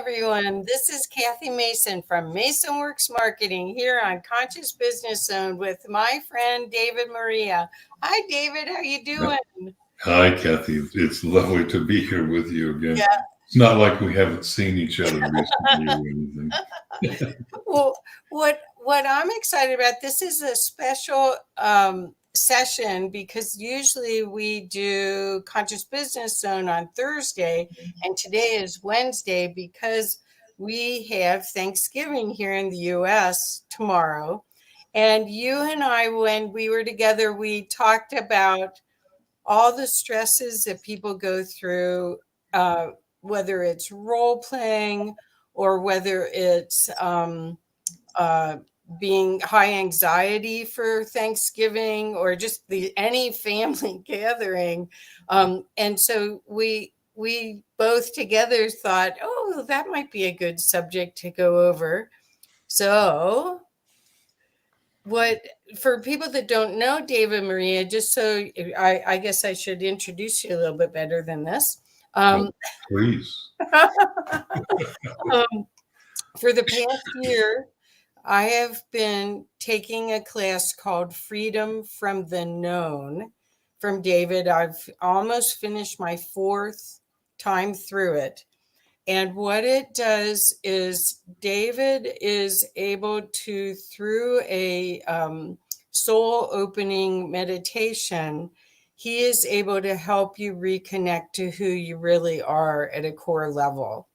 everyone. This is Kathy Mason from Mason Works Marketing here on Conscious Business Zone with my friend David Maria. Hi, David. How you doing? Hi, Kathy. It's lovely to be here with you again. Yeah. It's not like we haven't seen each other recently or anything. Well, what I'm excited about, this is a special session because usually we do Conscious Business Zone on Thursday, and today is Wednesday because we have Thanksgiving here in the US tomorrow. And you and I, when we were together, we talked about all the stresses that people go through, whether it's role playing or whether it's being high anxiety for Thanksgiving or just any family gathering. And so we both together thought, oh, that might be a good subject to go over. So what, for people that don't know David Maria, just so I guess I should introduce you a little bit better than this. Please. For the past year, I have been taking a class called Freedom from the Known from David. I've almost finished my fourth time through it. And what it does is David is able to, through a soul opening meditation, he is able to help you reconnect to who you really are at a core level.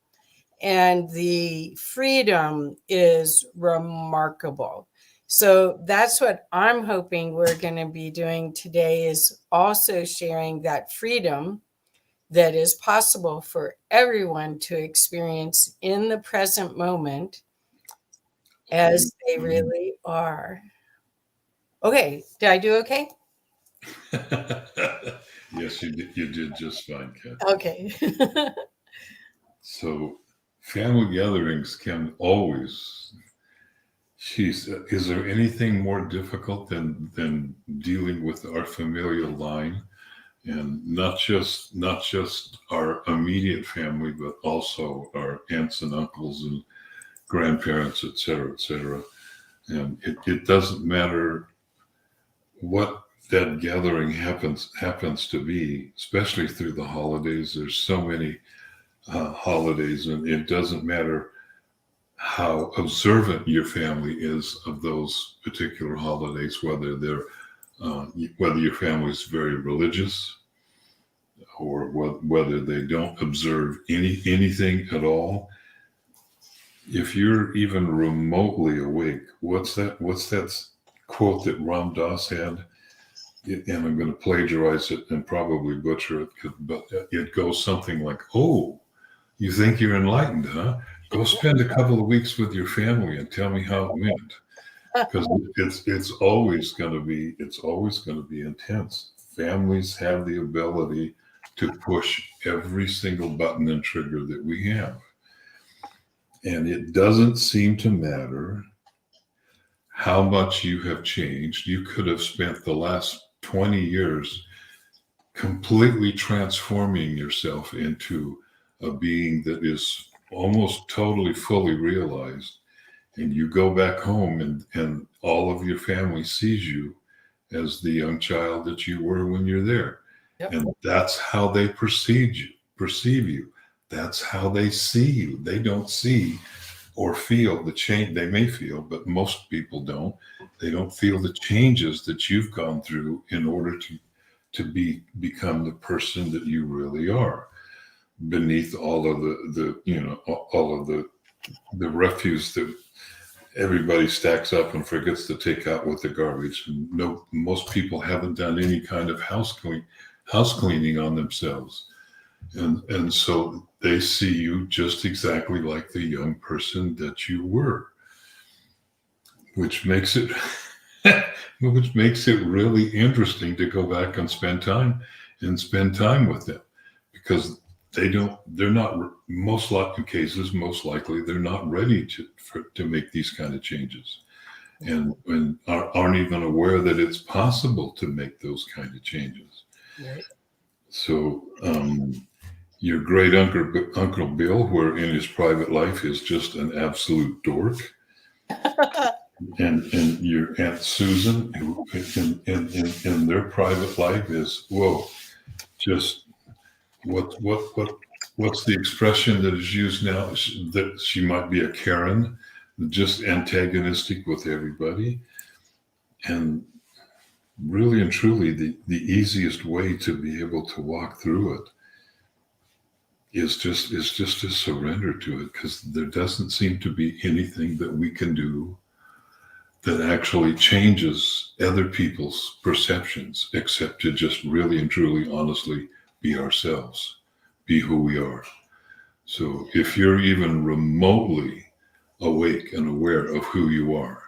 And the freedom is remarkable. So that's what I'm hoping we're going to be doing today, is also sharing that freedom that is possible for everyone to experience in the present moment as they really are. Okay, did I do okay? Yes, you did just fine, Kathy. Okay. So family gatherings can always, is there anything more difficult than dealing with our familial line? And not just our immediate family, but also our aunts and uncles and grandparents, et cetera, et cetera. And it doesn't matter what that gathering happens to be, especially through the holidays. There's so many holidays, and it doesn't matter how observant your family is of those particular holidays, whether your family is very religious or whether they don't observe anything at all. If you're even remotely awake, what's that quote that Ram Dass had? And I'm going to plagiarize it and probably butcher it, but it goes something like, "Oh, you think you're enlightened, huh? Go spend a couple of weeks with your family and tell me how it went." Because it's always going to be intense. Families have the ability to push every single button and trigger that we have. And it doesn't seem to matter how much you have changed. You could have spent the last 20 years completely transforming yourself into a being that is almost totally fully realized. And you go back home and all of your family sees you as the young child that you were when you're there. Yep. And that's how they perceive you. That's how they see you. They don't see or feel the change. They may feel, but most people don't. They don't feel the changes that you've gone through in order to become the person that you really are, beneath all of the refuse that everybody stacks up and forgets to take out with the garbage. And most people haven't done any kind of house cleaning on themselves, and so they see you just exactly like the young person that you were, which makes it really interesting to go back and spend time with them, because they're not, most likely they're not ready to make these kind of changes, and aren't even aware that it's possible to make those kind of changes. Right. So your great uncle Bill, who in his private life is just an absolute dork, and your Aunt Susan, who in their private life is, whoa, just what's the expression that is used now? That she might be a Karen, just antagonistic with everybody. And really and truly, the easiest way to be able to walk through it is just to surrender to it, because there doesn't seem to be anything that we can do that actually changes other people's perceptions, except to just really and truly, honestly be ourselves, be who we are. So if you're even remotely awake and aware of who you are,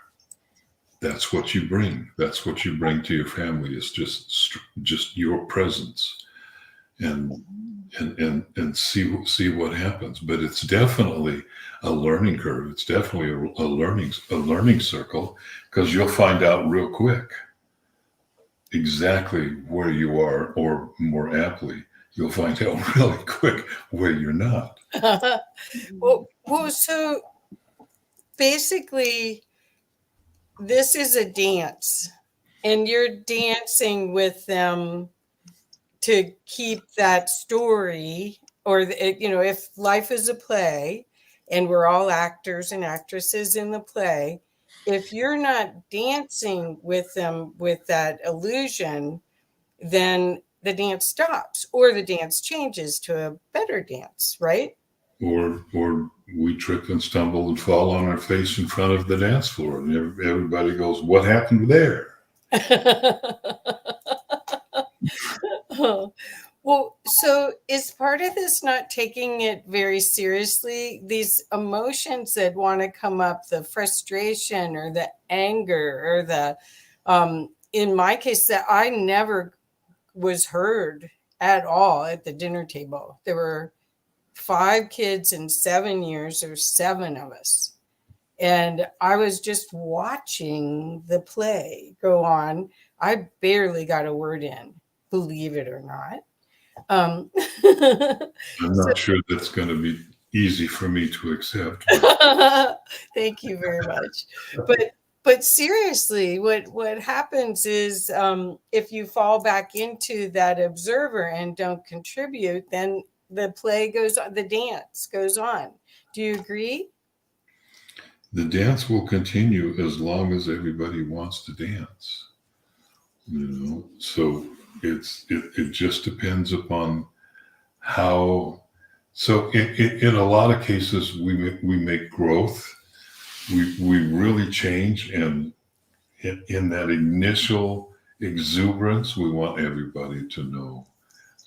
that's what you bring. That's what you bring to your family. Is just your presence, and see what happens. But it's definitely a learning curve. It's definitely a learning circle, because you'll find out real quick exactly where you are, or more aptly, you'll find out really quick where you're not. So basically, this is a dance, and you're dancing with them to keep that story, or if life is a play and we're all actors and actresses in the play, if you're not dancing with them with that illusion, then the dance stops, or the dance changes to a better dance, right? Or we trip and stumble and fall on our face in front of the dance floor, and everybody goes, "What happened there?" Well, so is part of this not taking it very seriously? These emotions that want to come up, the frustration or the anger or in my case, that I never was heard at all at the dinner table. There were 5 kids in 7 years. There's 7 of us. And I was just watching the play go on. I barely got a word in, believe it or not. Um, I'm not sure that's going to be easy for me to accept. Thank you very much. But seriously, what happens is, if you fall back into that observer and don't contribute, then the play goes on, the dance goes on. Do you agree? The dance will continue as long as everybody wants to dance. So it just depends upon how. So in a lot of cases, we make growth. We really change, and in that initial exuberance, we want everybody to know.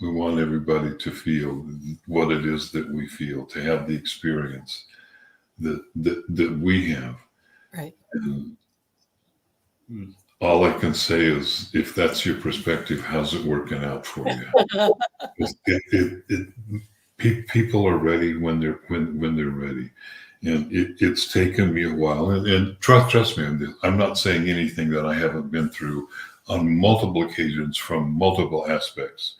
We want everybody to feel what it is that we feel, to have the experience that we have. Right. And all I can say is, if that's your perspective, how's it working out for you? People are ready when they're ready, and it's taken me a while. And trust me, I'm not saying anything that I haven't been through on multiple occasions from multiple aspects.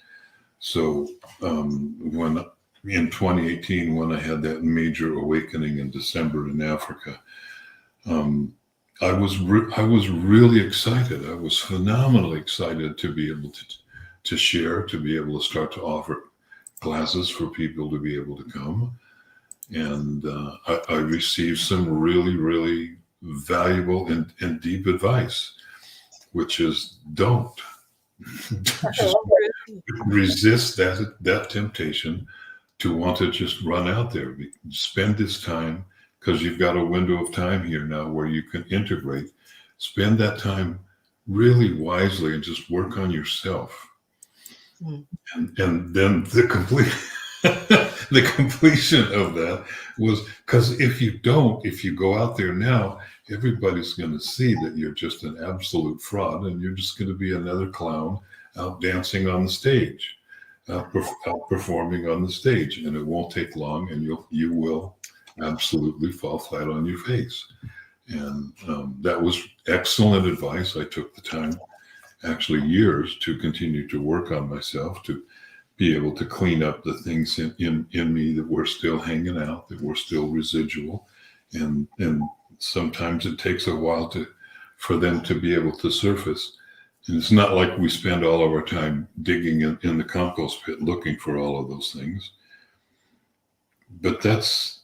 So when in 2018, when I had that major awakening in December in Africa, I was really excited. I was phenomenally excited to be able to share, to be able to start to offer classes for people to be able to come. And I received some really valuable and deep advice, which is don't just resist that temptation to want to just run out there. Spend this time, because you've got a window of time here now where you can integrate. Spend that time really wisely and just work on yourself. And then the complete the completion of that was, because if you go out there now, everybody's going to see that you're just an absolute fraud, and you're just going to be another clown out dancing on the stage, out performing on the stage, and it won't take long, and you will absolutely fall flat on your face. And that was excellent advice. I took the time, actually years, to continue to work on myself, be able to clean up the things in me that were still hanging out, that were still residual. And sometimes it takes a while for them to be able to surface. And it's not like we spend all of our time digging in the compost pit looking for all of those things. But that's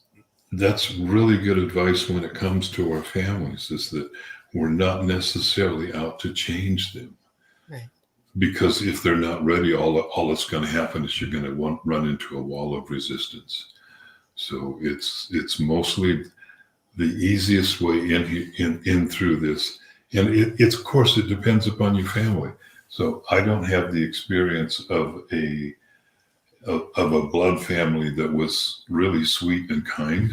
really good advice when it comes to our families, is that we're not necessarily out to change them. Right. Because if they're not ready, all that's going to happen is you're going to run into a wall of resistance. So it's mostly the easiest way in through this. And it's, of course, it depends upon your family. So I don't have the experience of a blood family that was really sweet and kind.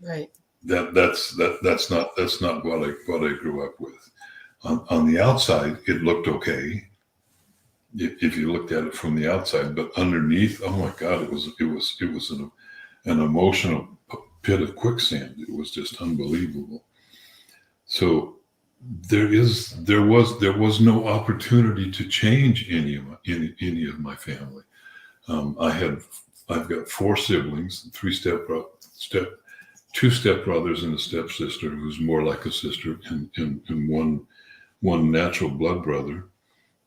Right. That's not what I grew up with. On the outside, it looked okay if you looked at it from the outside, but underneath, oh my God, it was an emotional pit of quicksand. It was just unbelievable. So there was no opportunity to change any of my family. I've got 4 siblings, 3 2 stepbrothers and a stepsister who's more like a sister, and one natural blood brother,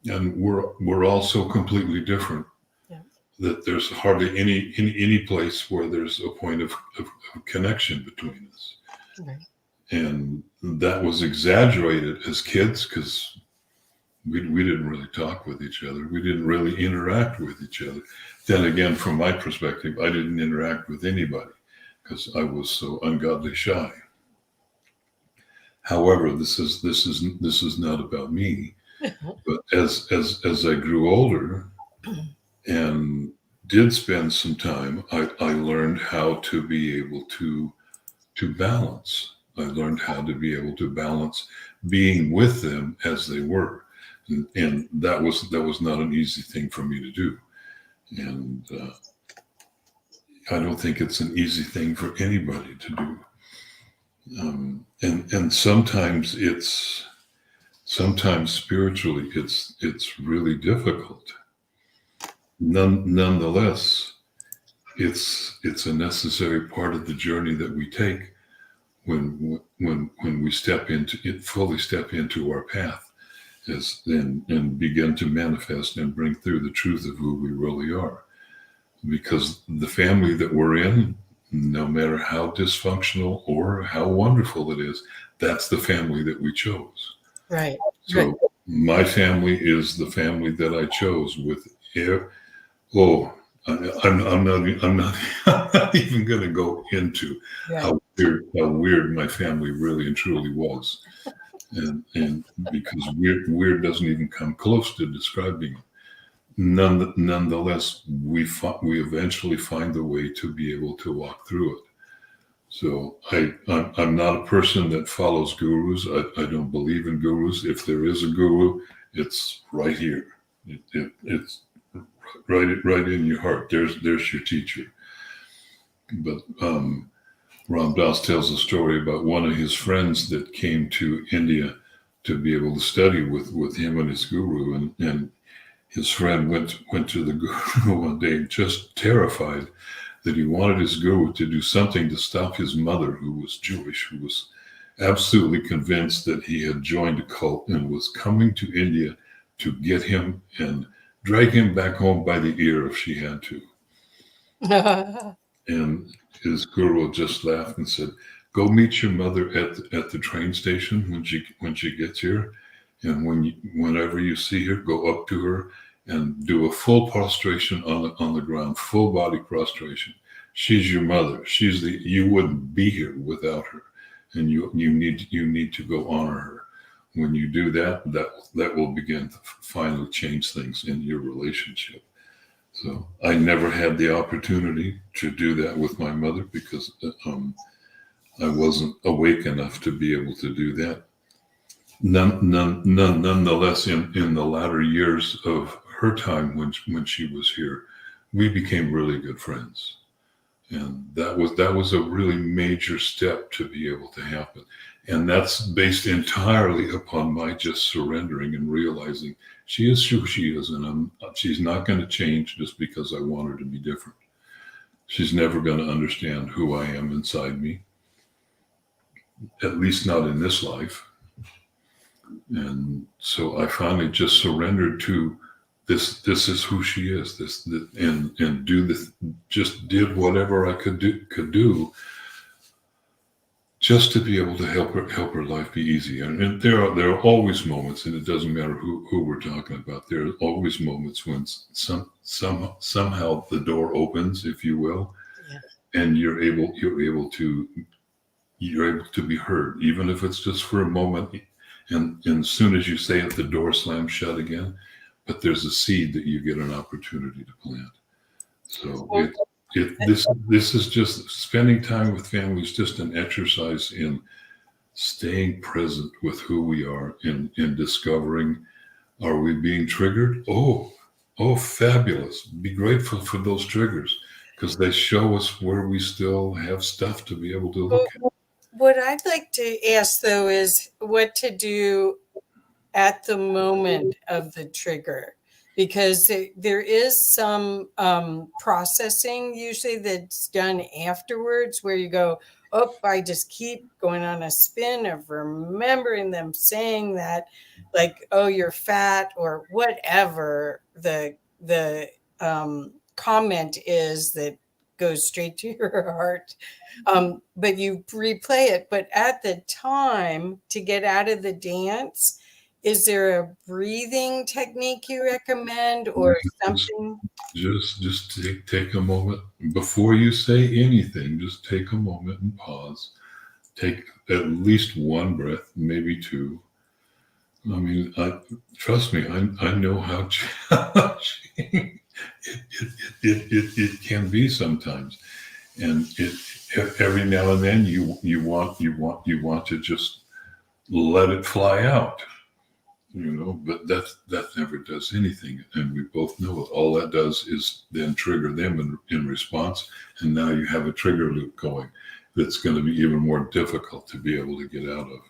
and we're all so completely different. Yeah. That there's hardly any place where there's a point of connection between us. Right. And that was exaggerated as kids because we didn't really talk with each other. We didn't really interact with each other. Then again, from my perspective, I didn't interact with anybody because I was so ungodly shy. However, this is not about me. But as I grew older and did spend some time, I learned how to be able to balance. I learned how to be able to balance being with them as they were, and that was not an easy thing for me to do. And I don't think it's an easy thing for anybody to do. And sometimes spiritually it's really difficult. Nonetheless, it's a necessary part of the journey that we take when we fully step into our path, and begin to manifest and bring through the truth of who we really are. Because the family that we're in, no matter how dysfunctional or how wonderful it is, that's the family that we chose. Right. So right. My family is the family that I chose with air. Oh, I'm not even going to go into how weird my family really and truly was, and because weird doesn't even come close to describing it. Nonetheless, we eventually find a way to be able to walk through it. So I'm not a person that follows gurus. I don't believe in gurus. If there is a guru, it's right here. It's right in your heart. There's your teacher. But Ram Dass tells a story about one of his friends that came to India to be able to study with him and his guru, and his friend went to the guru one day just terrified that he wanted his guru to do something to stop his mother, who was Jewish, who was absolutely convinced that he had joined a cult and was coming to India to get him and drag him back home by the ear if she had to. And his guru just laughed and said, "Go meet your mother at the train station when she gets here, and whenever you see her, go up to her and do a full prostration on the ground, full body prostration. She's your mother. You wouldn't be here without her, and you need to go honor her. When you do that will begin to finally change things in your relationship." So I never had the opportunity to do that with my mother because I wasn't awake enough to be able to do that. Nonetheless, in the latter years of her time when she was here, we became really good friends. And that was a really major step to be able to happen. And that's based entirely upon my just surrendering and realizing she is who she is, and she's not going to change just because I want her to be different. She's never going to understand who I am inside me, at least not in this life. And so I finally just surrendered to this. This is who she is. And do this. Just did whatever I could do just to be able to help her life be easier. And there are always moments, and it doesn't matter who we're talking about. There are always moments when somehow the door opens, if you will, Yeah. and you're able to be heard, even if it's just for a moment. And as soon as you say it, the door slams shut again. But there's a seed that you get an opportunity to plant. So Well, this is just spending time with family is just an exercise in staying present with who we are, in discovering, are we being triggered? Oh, fabulous. Be grateful for those triggers because they show us where we still have stuff to be able to look at. what I'd like to ask though is what to do at the moment of the trigger, because there is some processing usually that's done afterwards where you go, oh, I just keep going on a spin of remembering them saying that, like, oh, you're fat, or whatever the comment is that goes straight to your heart. But you replay it. But at the time, to get out of the dance, is there a breathing technique you recommend, or Just something? just take a moment before you say anything. Just take a moment and pause. Take at least one breath, maybe two. I mean, trust me. I know how challenging it can be sometimes, and every now and then you want to just let it fly out, but that never does anything, and we both know it. All that does is then trigger them in response, and now you have a trigger loop going that's going to be even more difficult to be able to get out of.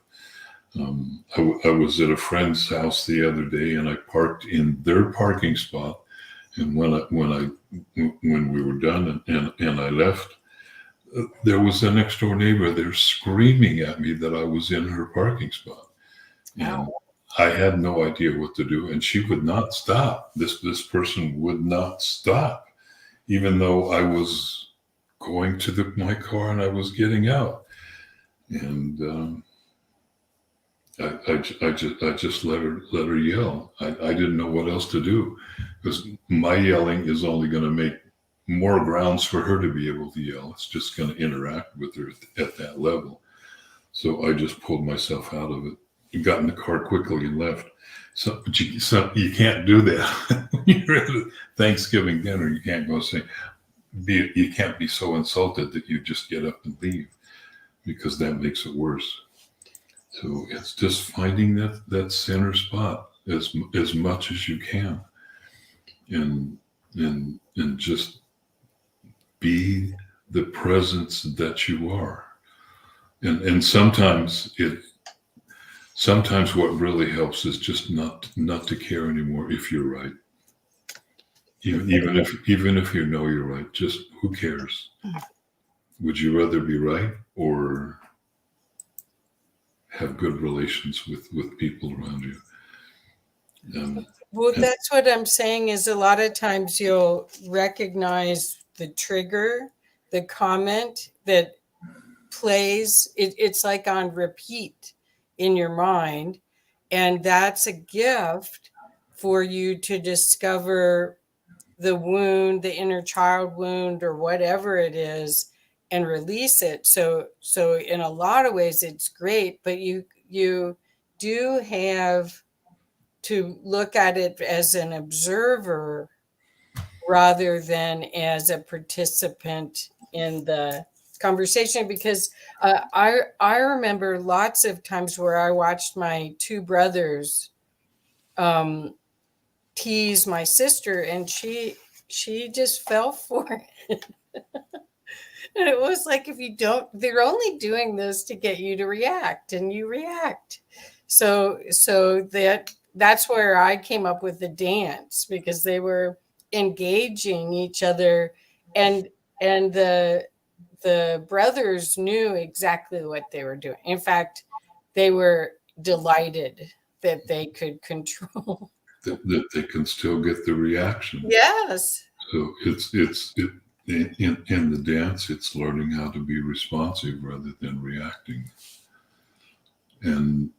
I was at a friend's house the other day, and I parked in their parking spot. And when we were done and I left, there was a next door neighbor there screaming at me that I was in her parking spot, and Ow. I had no idea what to do. And she would not stop. This person would not stop, even though I was going to my car and I was getting out. And I just let her yell. I didn't know what else to do because my yelling is only going to make more grounds for her to be able to yell. It's just going to interact with her at that level. So I just pulled myself out of it, got in the car quickly, and left. You can't do that. You're at a Thanksgiving dinner. You can't go say, you can't be so insulted that you just get up and leave, because that makes it worse. So it's just finding that center spot as much as you can, and just be the presence that you are. And sometimes what really helps is just not to care anymore if you're right. Even if you know you're right, just who cares? Would you rather be right or have good relations with people around you? Well, And that's what I'm saying is a lot of times you'll recognize the trigger, the comment that plays. It's like on repeat in your mind. And that's a gift for you to discover the wound, the inner child wound, or whatever it is, and release it. So in a lot of ways it's great, but you do have to look at it as an observer rather than as a participant in the conversation, because I remember lots of times where I watched my two brothers um, tease my sister, and she just fell for it. And it was like, if you don't, they're only doing this to get you to react, and you react. So that's where I came up with the dance, because they were engaging each other, and the brothers knew exactly what they were doing. In fact, they were delighted that they could control. that they can still get the reaction. Yes. So in the dance, it's learning how to be responsive rather than reacting. And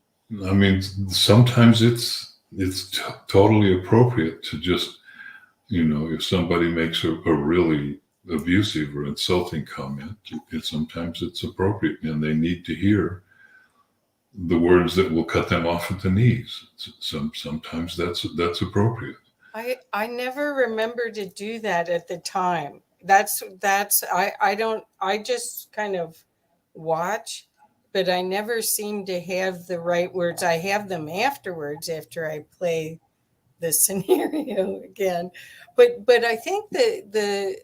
I mean, sometimes it's totally appropriate to just, if somebody makes a really abusive or insulting comment, sometimes it's appropriate, and they need to hear the words that will cut them off at the knees. Sometimes that's appropriate. I never remember to do that at the time. I just kind of watch, but I never seem to have the right words. I have them afterwards, after I play the scenario again. But I think the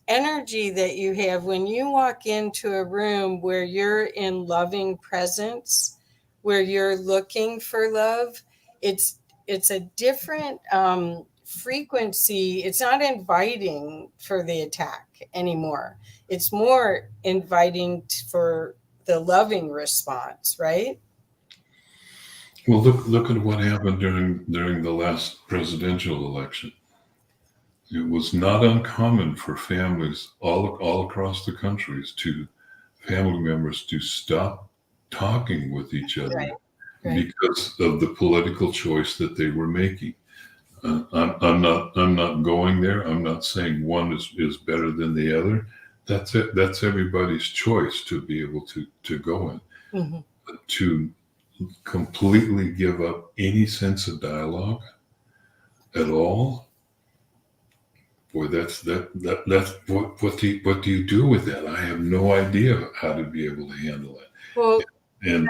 energy that you have when you walk into a room where you're in loving presence, where you're looking for love, it's a different frequency. It's not inviting for the attack anymore. It's more inviting for the loving response, right? Well, look at what happened during the last presidential election. It was not uncommon for families all across the countries family members to stop talking with each other, Right. Right. because of the political choice that they were making. I'm not going there. I'm not saying one is better than the other. That's it. That's everybody's choice to be able to go in. Mm-hmm. But to completely give up any sense of dialogue at all, boy, that's what do you do with that? I have no idea how to be able to handle it. Well, And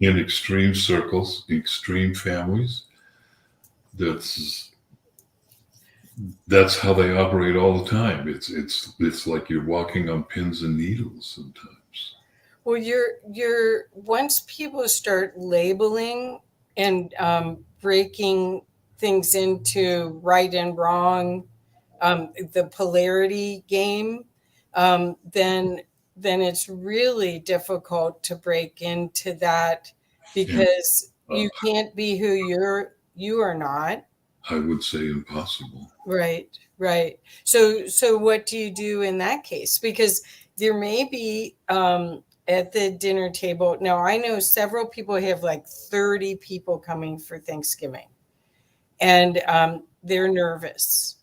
in extreme circles, extreme families, that's how they operate all the time. It's like you're walking on pins and needles sometimes. well, you're once people start labeling and breaking things into right and wrong, the polarity game, then it's really difficult to break into that, And because uh, you can't be who you are not. I would say impossible. Right, right. So what do you do in that case? Because there may be at the dinner table. Now, I know several people have like 30 people coming for Thanksgiving, and they're nervous.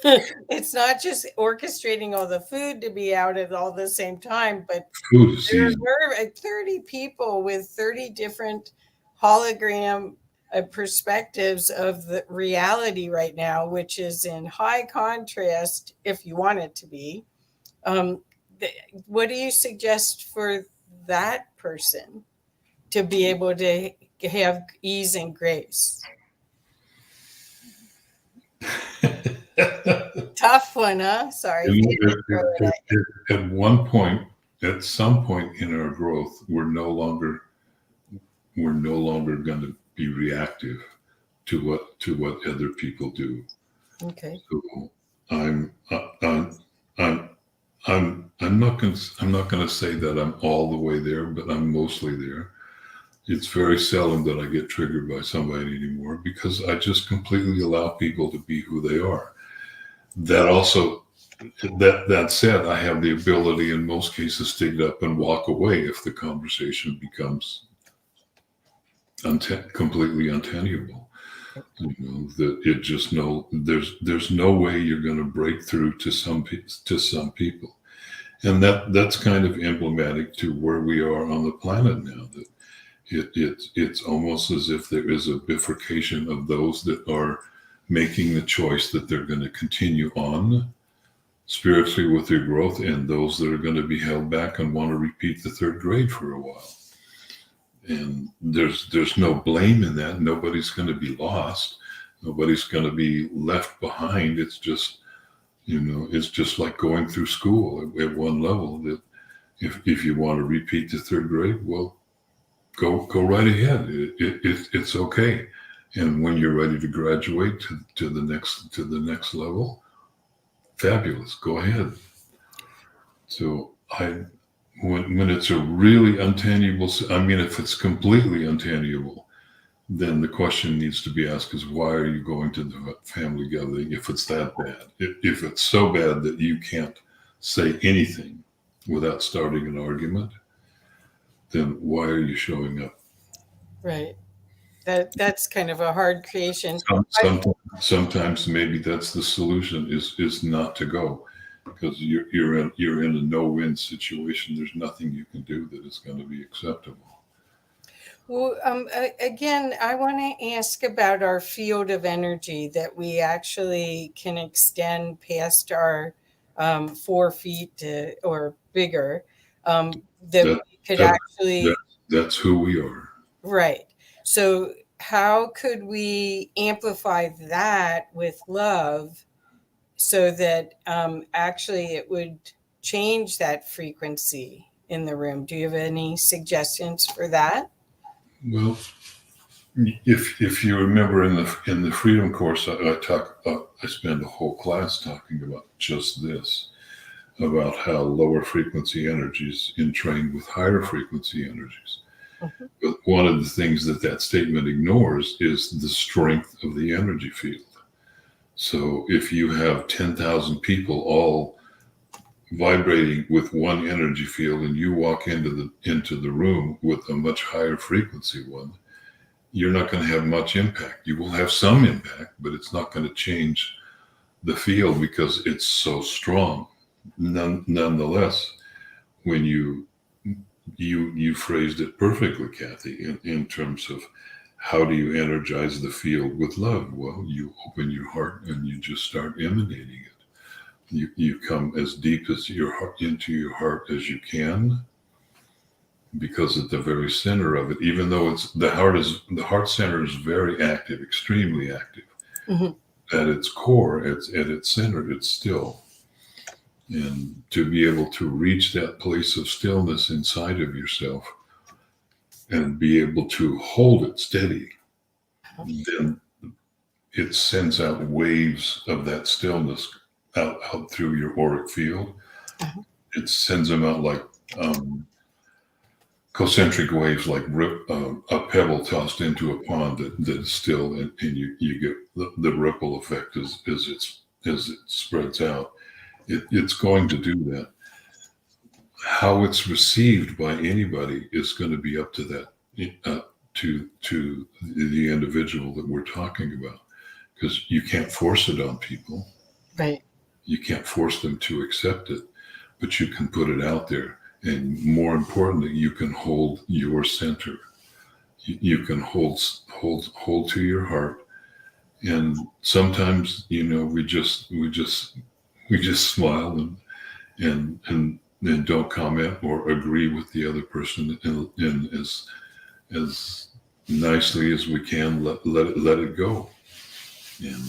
It's not just orchestrating all the food to be out at all the same time, but Food is there easy. are 30 people with 30 different hologram perspectives of the reality right now, which is in high contrast, if you want it to be. Um, what do you suggest for that person to be able to have ease and grace? Tough one, huh? Sorry. At one point, at some point in our growth, we're no longer going to be reactive to what other people do. Okay. So I'm I'm I'm not going to say that I'm all the way there, but I'm mostly there. It's very seldom that I get triggered by somebody anymore, because I just completely allow people to be who they are. That also, that said, I have the ability in most cases to get up and walk away if the conversation becomes completely untenable. That it just there's no way you're going to break through to some people, and that's kind of emblematic to where we are on the planet now. That it's almost as if there is a bifurcation of those that are making the choice that they're going to continue on spiritually with their growth, and those that are going to be held back and want to repeat the third grade for a while. And there's no blame in that. Nobody's going to be lost. Nobody's going to be left behind. It's just It's just like going through school at one level. That if you want to repeat the third grade, well, go right ahead. It's okay. And when you're ready to graduate to the next level, fabulous. Go ahead. So when it's a really untangible, I mean, if it's completely untangible, then the question needs to be asked is why are you going to the family gathering if it's that bad? If it's so bad that you can't say anything without starting an argument, then why are you showing up? Right. That's kind of a hard creation. Sometimes maybe that's the solution is not to go because you're in a no-win situation. There's nothing you can do that is going to be acceptable. Well, again, I want to ask about our field of energy that we actually can extend past our 4 feet or bigger. That That we could that, that actually, that's who we are. right. So, how could we amplify that with love so that actually it would change that frequency in the room? Do you have any suggestions for that? Well, if you remember in the freedom course, I spend a whole class talking about just this, about how lower frequency energies entrain with higher frequency energies. Mhm. But one of the things that statement ignores is the strength of the energy field. So if you have 10,000 people all vibrating with one energy field and you walk into the room with a much higher frequency one, you're not going to have much impact. You will have some impact, but it's not going to change the field because it's so strong. Nonetheless, when you phrased it perfectly, Kathy, in terms of how do you energize the field with love? Well, you open your heart and you just start emanating it. You come as deep as your heart into your heart as you can, because at the very center of it, even though the heart center is very active, extremely active. Mhm. At its core, at its center, it's still. And to be able to reach that place of stillness inside of yourself and be able to hold it steady, then it sends out waves of that stillness out through your auric field. Uh-huh. It sends them out like um, concentric waves, like a pebble tossed into a pond that is still, and you get the ripple effect as it spreads out. It's going to do that. How it's received by anybody is going to be up to that, to the individual that we're talking about, because you can't force it on people. Right. You can't force them to accept it, but you can put it out there. And more importantly, you can hold your center. You can hold to your heart. And sometimes, we just smile and don't comment or agree with the other person, and as nicely as we can let it go. And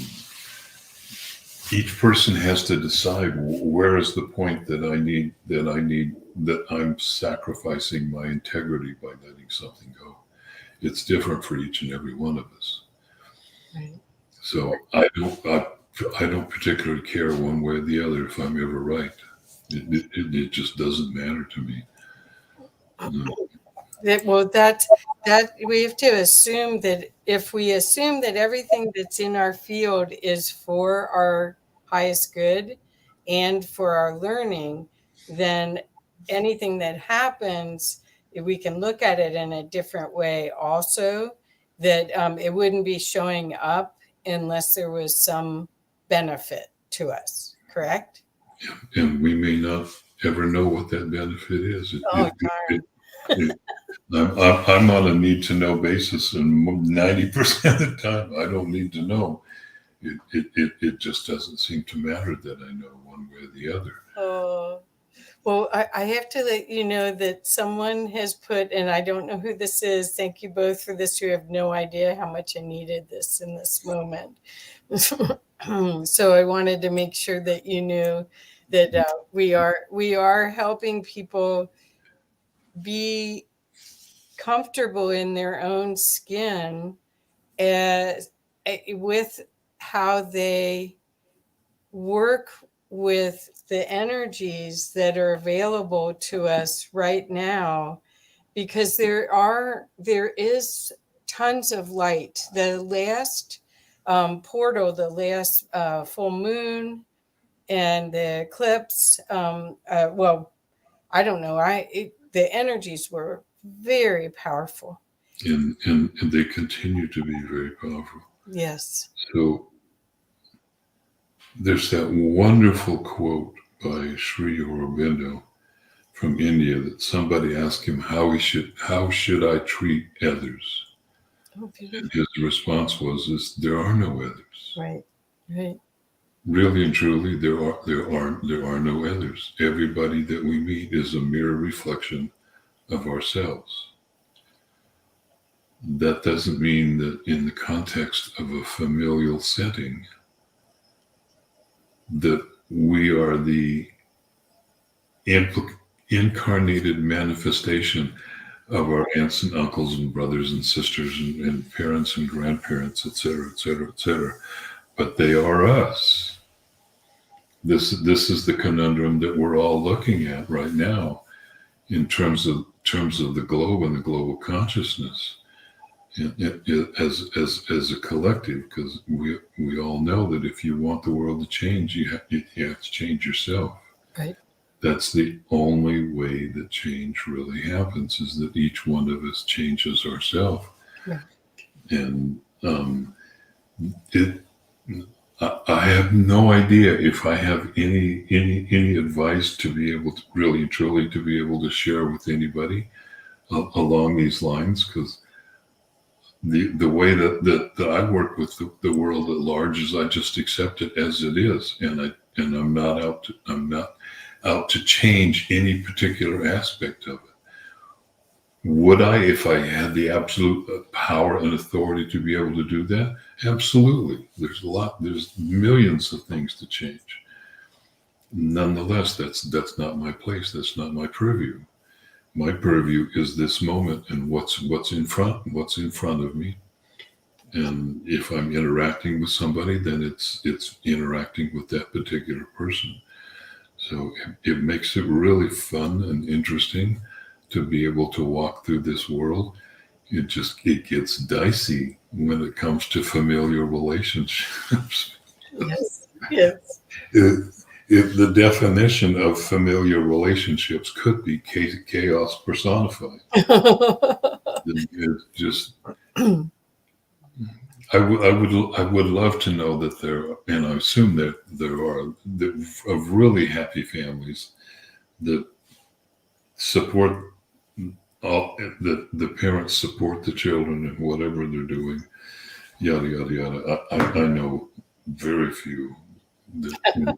each person has to decide where is the point that I'm sacrificing my integrity by letting something go. It's different for each and every one of us. Right. So I don't particularly care one way or the other if I'm ever right. It just doesn't matter to me. No. That we have to assume that if we assume that everything that's in our field is for our highest good and for our learning, then anything that happens, if we can look at it in a different way also, that it wouldn't be showing up unless there was some benefit to us, correct? And we may not ever know what that benefit is. Oh, darn. It, I'm on a need to know basis, and 90% of the time, I don't need to know. It just doesn't seem to matter that I know one way or the other. Oh. Well, I have to let you know that someone has put, and I don't know who this is. Thank you both for this. You have no idea how much I needed this in this moment. So I wanted to make sure that you knew that we are helping people be comfortable in their own skin as with how they work with the energies that are available to us right now, because there is tons of light. The last portal, the last full moon and the eclipse, well, I don't know, the energies were very powerful. And they continue to be very powerful. Yes. So there's that wonderful quote by Sri Aurobindo from India that somebody asked him how should I treat others? Oh, And beautiful. his response was there are no others. Right. Right. Really and truly, there are no others. Everybody that we meet is a mirror reflection of ourselves. That doesn't mean that in the context of a familial setting that we are the incarnated manifestation of our aunts and uncles and brothers and sisters and parents and grandparents, etc., etc., etc. But they are us. This is the conundrum that we're all looking at right now in terms of the globe and the global consciousness. As a collective, because we all know that if you want the world to change, you have to change yourself. Right. That's the only way that change really happens, is that each one of us changes ourselves. Right. And it I have no idea if I have any advice to be able to really and truly to be able to share with anybody along these lines, because the way that I work with the world at large is I just accept it as it is, and I'm not out to change any particular aspect of it. Would I, if I had the absolute power and authority to be able to do that? Absolutely. There's millions of things to change. Nonetheless, that's not my place. That's not my purview. My purview is this moment and what's in front of me. And if I'm interacting with somebody, then it's interacting with that particular person. So it makes it really fun and interesting to be able to walk through this world. It gets dicey when it comes to familiar relationships. Yes. Yes. If the definition of familiar relationships could be chaos personified, then it's just I would love to know that there, and I assume that there are of really happy families that support all, that the parents support the children in whatever they're doing, yada yada yada. I know very few that,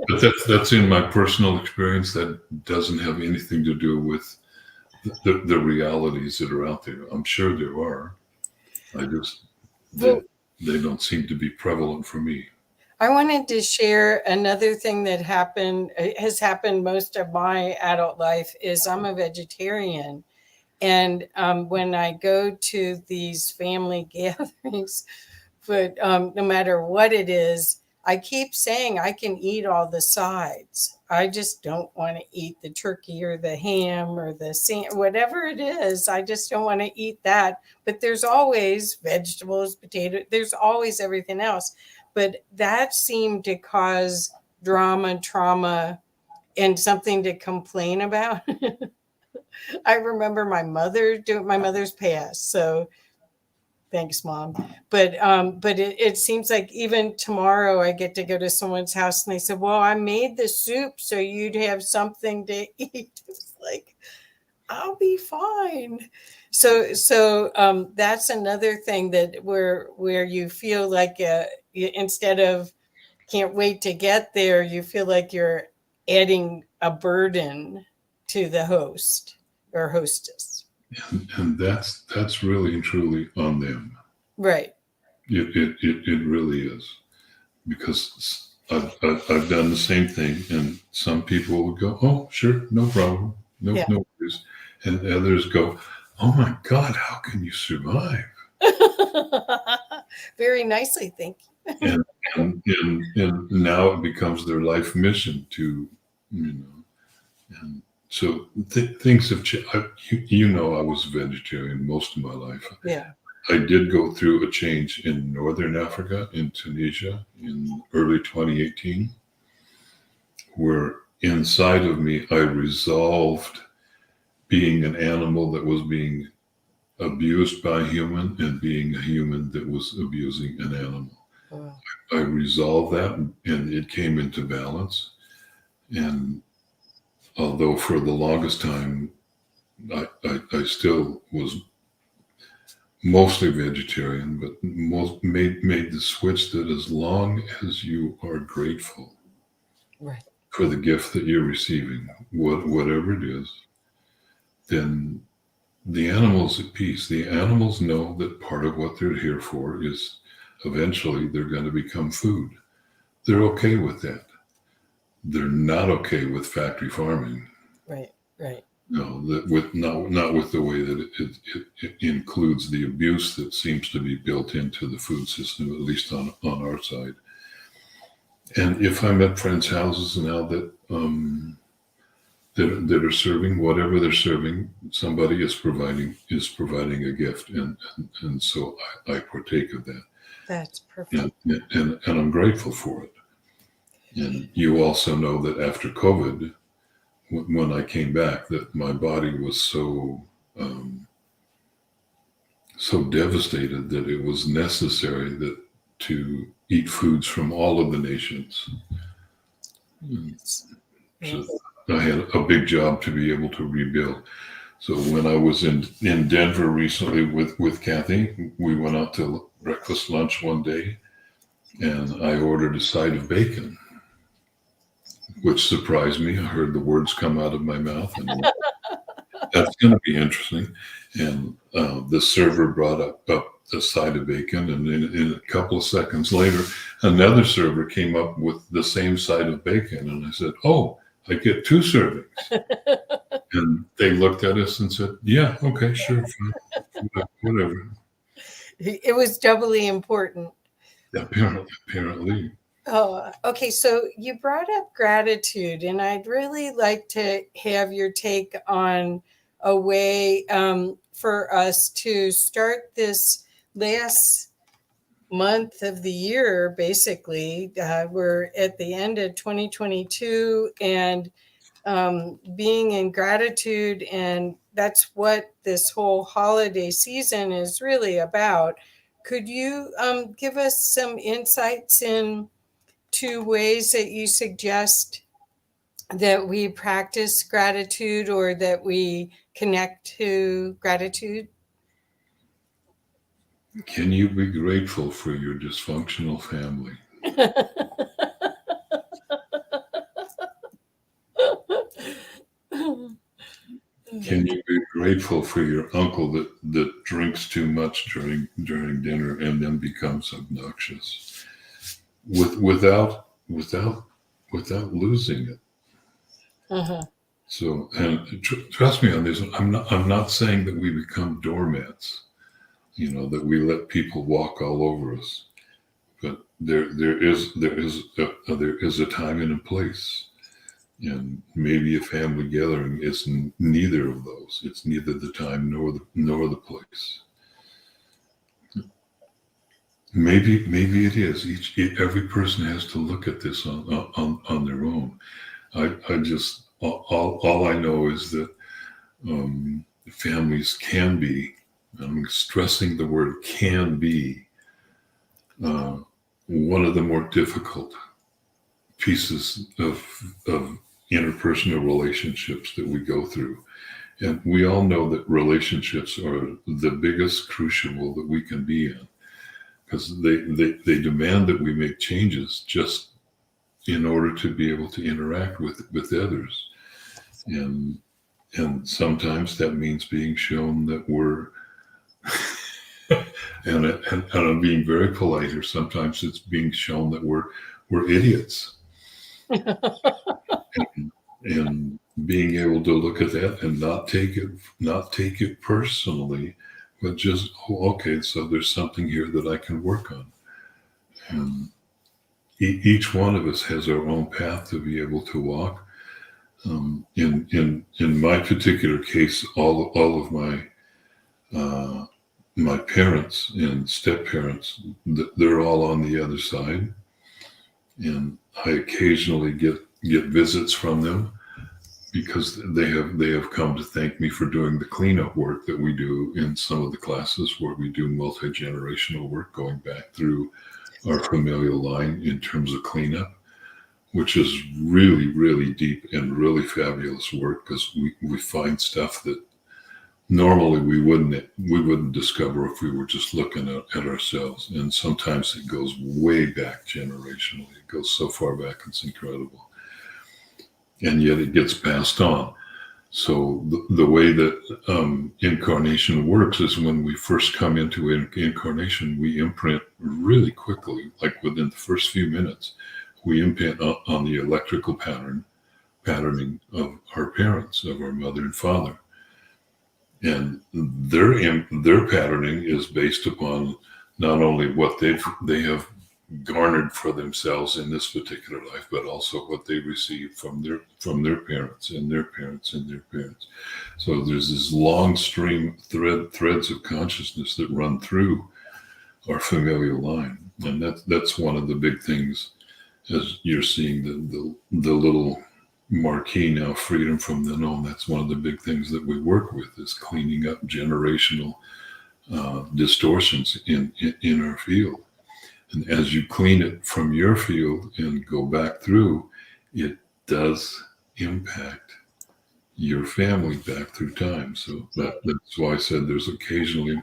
but that's in my personal experience. That doesn't have anything to do with the realities that are out there. I'm sure there are. I just they, Well, they don't seem to be prevalent for me. I wanted to share another thing that has happened most of my adult life is I'm a vegetarian. And when I go to these family gatherings, but no matter what it is, I keep saying I can eat all the sides. I just don't want to eat the turkey or the ham or whatever it is. I just don't want to eat that. But there's always vegetables, potato. There's always everything else. But that seemed to cause drama, trauma, and something to complain about. I remember my mother's passed, so thanks, Mom. But it seems like even tomorrow I get to go to someone's house and they said, well, I made the soup so you'd have something to eat. It's like, I'll be fine. So that's another thing that where you feel like instead of can't wait to get there, you feel like you're adding a burden to the host or hostess. And that's really and truly on them. Right. It really is, because I've done the same thing, and some people will go, "Oh, sure, no problem, Yeah. no worries," and others go, "Oh my God, how can you survive?" Very nicely, thank you. And now it becomes their life mission to, you know, and so things have changed. You know, I was vegetarian most of my life. Yeah. I did go through a change in Northern Africa, in Tunisia, in early 2018, where inside of me, I resolved being an animal that was being abused by a human and being a human that was abusing an animal. Wow. I resolved that, and it came into balance. And although for the longest time, I still was mostly vegetarian, but made the switch that as long as you are grateful Right. for the gift that you're receiving, whatever it is, then the animal's at peace. The animals know that part of what they're here for is eventually they're going to become food. They're okay with that. They're not okay with factory farming. Right. Right. No, that with not with the way that it includes the abuse that seems to be built into the food system, at least on our side. And if I'm at friends' houses now that are serving whatever they're serving, somebody is providing a gift, and so I partake of that, That's perfect. and I'm grateful for it. And you also know that after COVID, when I came back, that my body was so devastated that it was necessary that to eat foods from all of the nations. Yes. So Yes. I had a big job to be able to rebuild. So when I was in Denver recently with Kathy, we went out to breakfast lunch one day, and I ordered a side of bacon, which surprised me. I heard the words come out of my mouth, and that's going to be interesting. And the server brought up a side of bacon, and in a couple of seconds later, another server came up with the same side of bacon, and I said, "Oh, I get 2 servings." And they looked at us and said, "Yeah, okay, sure, fine, whatever." It was doubly important. Apparently, Oh, okay. So you brought up gratitude, and I'd really like to have your take on a way for us to start this last month of the year. Basically, we're at the end of 2022, and being in gratitude, and that's what this whole holiday season is really about. Could you give us some insights in 2 ways that you suggest that we practice gratitude or that we connect to gratitude? can you be grateful for your dysfunctional family? Can you be grateful for your uncle that drinks too much during dinner and then becomes obnoxious without losing it? Uh-huh. So, and trust me on this. I'm not saying that we become doormats. That we let people walk all over us. But there is a time and a place. And maybe a family gathering is neither of those. It's neither the time nor the place. Maybe it is. Every person has to look at this on their own. I just all I know is that families can be. I'm stressing the word "can be." One of the more difficult pieces of interpersonal relationships that we go through. And we all know that relationships are the biggest crucible that we can be in, because they demand that we make changes just in order to be able to interact with others. And sometimes that means being shown that we're and I'm being very polite here. Sometimes it's being shown that we're idiots, and being able to look at that and not take it personally, but just, oh, okay, so there's something here that I can work on. And each one of us has our own path to be able to walk. In my particular case, all of my parents and step parents, they're all on the other side, and I occasionally get visits from them because they have come to thank me for doing the cleanup work that we do in some of the classes where we do multi-generational work going back through our familial line in terms of cleanup, which is really, really deep and really fabulous work because we find stuff that normally we wouldn't discover if we were just looking at ourselves. And sometimes it goes way back generationally. It goes so far back, it's incredible. And yet it gets passed on. So the way that incarnation works is when we first come into incarnation, we imprint really quickly, like within the first few minutes, we imprint on the electrical patterning of our parents, of our mother and father. And their patterning is based upon not only what they have garnered for themselves in this particular life, but also what they received from their parents and their parents and their parents. So there's this long stream threads of consciousness that run through our familial line, and that's one of the big things. As you're seeing the little marquee now, freedom from the known, that's one of the big things that we work with, is cleaning up generational distortions in our field. And as you clean it from your field and go back through, it does impact your family back through time. So that's why I said there's occasionally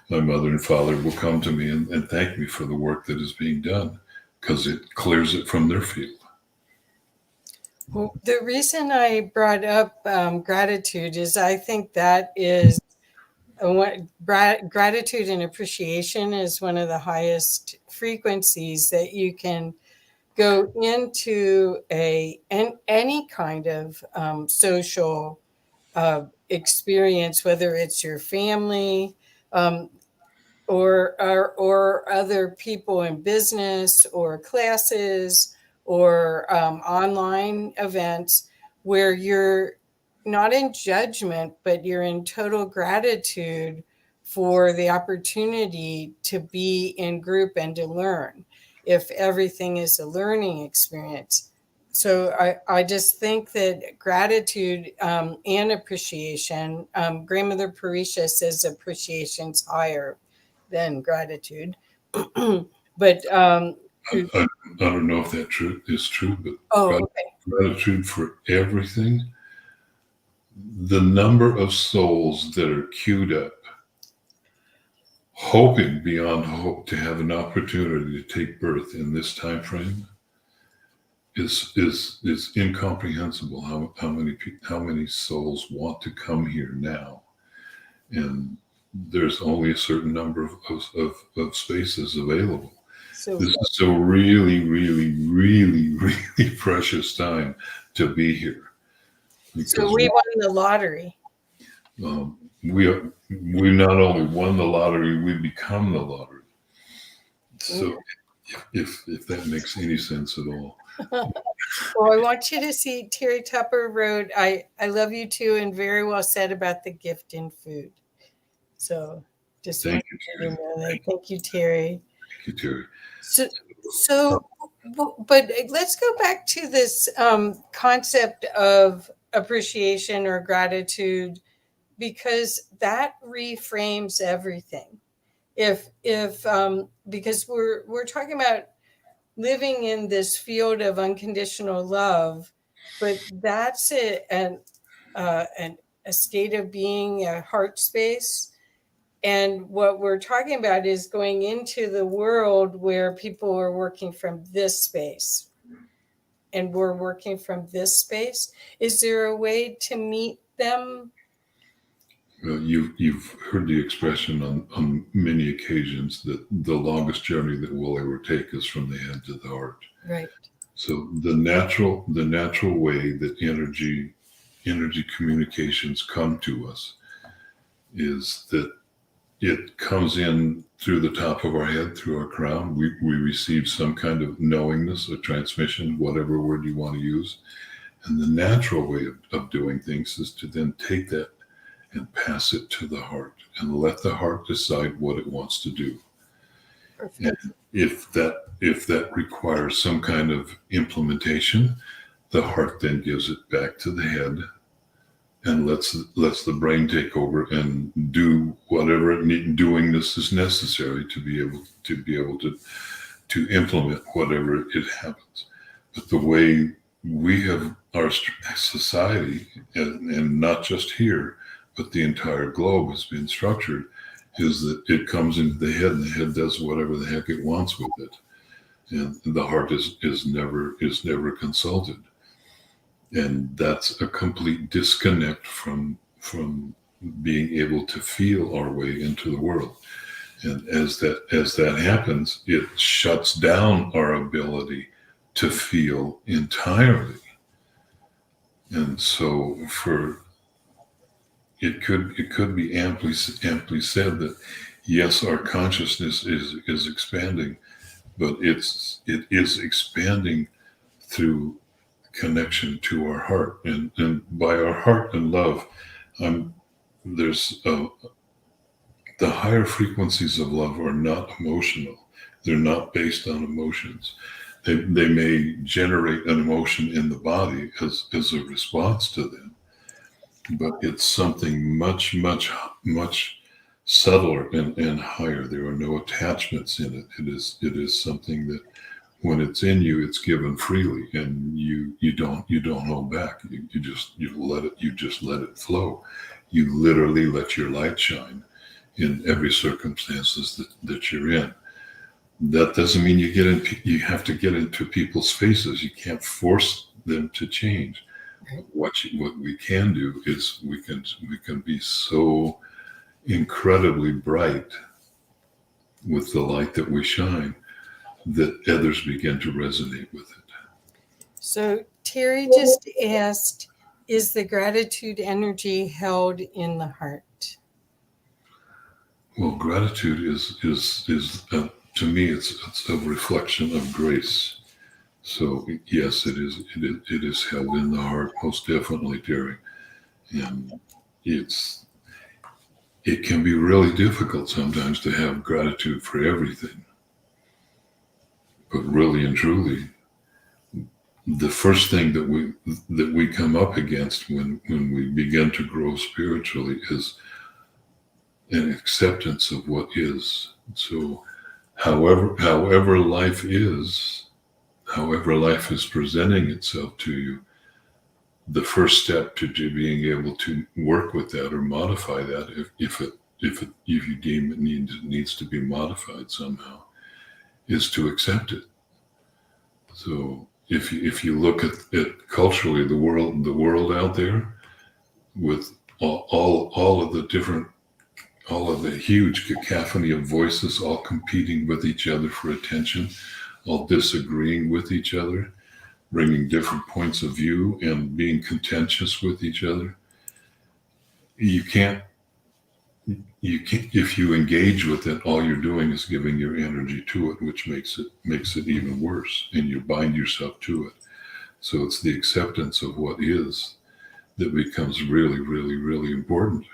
my mother and father will come to me and thank me for the work that is being done, because it clears it from their field. Well, the reason I brought up gratitude is I think that is gratitude and appreciation is one of the highest frequencies that you can go into any kind of social experience, whether it's your family, um, or other people in business or classes or online events, where you're not in judgment, but you're in total gratitude for the opportunity to be in group and to learn, if everything is a learning experience. So I just think that gratitude and appreciation, Grandmother Parisha says appreciation's higher than gratitude. But I don't know if that is true, oh, but okay. gratitude for everything. The number of souls that are queued up, hoping beyond hope to have an opportunity to take birth in this time frame, is incomprehensible. How many souls want to come here now, and there's only a certain number of spaces available. So This is a really, really, really, really precious time to be here, because we won the lottery. we not only won the lottery, we become the lottery. So if that makes any sense at all. Well, I want you to see Terry Tupper wrote, I love you too, and very well said about the gift in food. So just Thank want you, you to know that. Thank you, Terry. Thank you, Terry. So, but let's go back to this concept of appreciation or gratitude, because that reframes everything. If because we're talking about living in this field of unconditional love, but that's a state of being, a heart space. And what we're talking about is going into the world where people are working from this space. and we're working from this space. Is there a way to meet them? You've heard the expression on many occasions that the longest journey that we'll ever take is from the head to the heart. Right. So the natural way that energy communications come to us is that it comes in through the top of our head, through our crown. We receive some kind of knowingness, a transmission, whatever word you want to use. And the natural way of doing things is to then take that and pass it to the heart and let the heart decide what it wants to do. Perfect. And if that requires some kind of implementation, the heart then gives it back to the head and lets the brain take over and do whatever doingness is necessary to be able to implement whatever it happens. But the way we have our society, and not just here, but the entire globe has been structured, is that it comes into the head and the head does whatever the heck it wants with it, and the heart is never consulted. And that's a complete disconnect from being able to feel our way into the world. And as that happens, it shuts down our ability to feel entirely. And so it could be amply said that yes, our consciousness is expanding, but it is expanding through connection to our heart, and by our heart and love, there's the higher frequencies of love are not emotional. They're not based on emotions. They may generate an emotion in the body as a response to them, but it's something much subtler and higher. There are no attachments in it. It is something that when it's in you, it's given freely, and you don't hold back. You just let it flow. You literally let your light shine in every circumstances that you're in. That doesn't mean you have to get into people's faces. You can't force them to change. What we can do is we can be so incredibly bright with the light that we shine that others begin to resonate with it. So Terry just asked, is the gratitude energy held in the heart? Well, gratitude is to me it's a reflection of grace. So yes, it is held in the heart, most definitely, Terry. And it can be really difficult sometimes to have gratitude for everything. But really and truly, the first thing that we come up against when we begin to grow spiritually is an acceptance of what is. So however life is presenting itself to you, the first step to being able to work with that or modify that, if you deem it needs to be modified somehow, is to accept it. So if you look at it culturally, the world out there with all of the different, all of the huge cacophony of voices all competing with each other for attention, all disagreeing with each other, bringing different points of view and being contentious with each other. You can't, if you engage with it, all you're doing is giving your energy to it, which makes it even worse, and you bind yourself to it. So it's the acceptance of what is that becomes really, really, really important.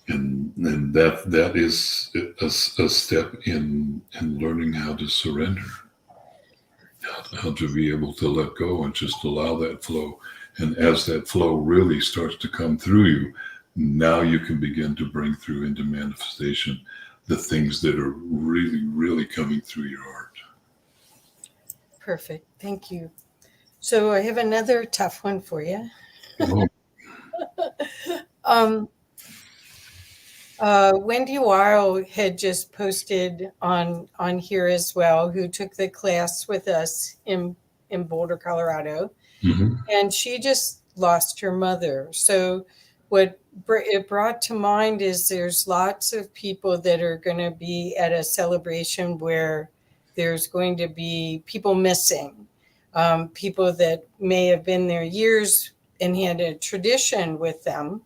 And that is a step in learning how to surrender, how to be able to let go and just allow that flow. And as that flow really starts to come through you, now you can begin to bring through into manifestation the things that are really, really coming through your heart. Perfect. Thank you. So I have another tough one for you. Oh. Wendy Weil had just posted on here as well, who took the class with us in in Boulder, Colorado, Mm-hmm. and she just lost her mother. So what it brought to mind is there's lots of people that are going to be at a celebration where there's going to be people missing, people that may have been there years and had a tradition with them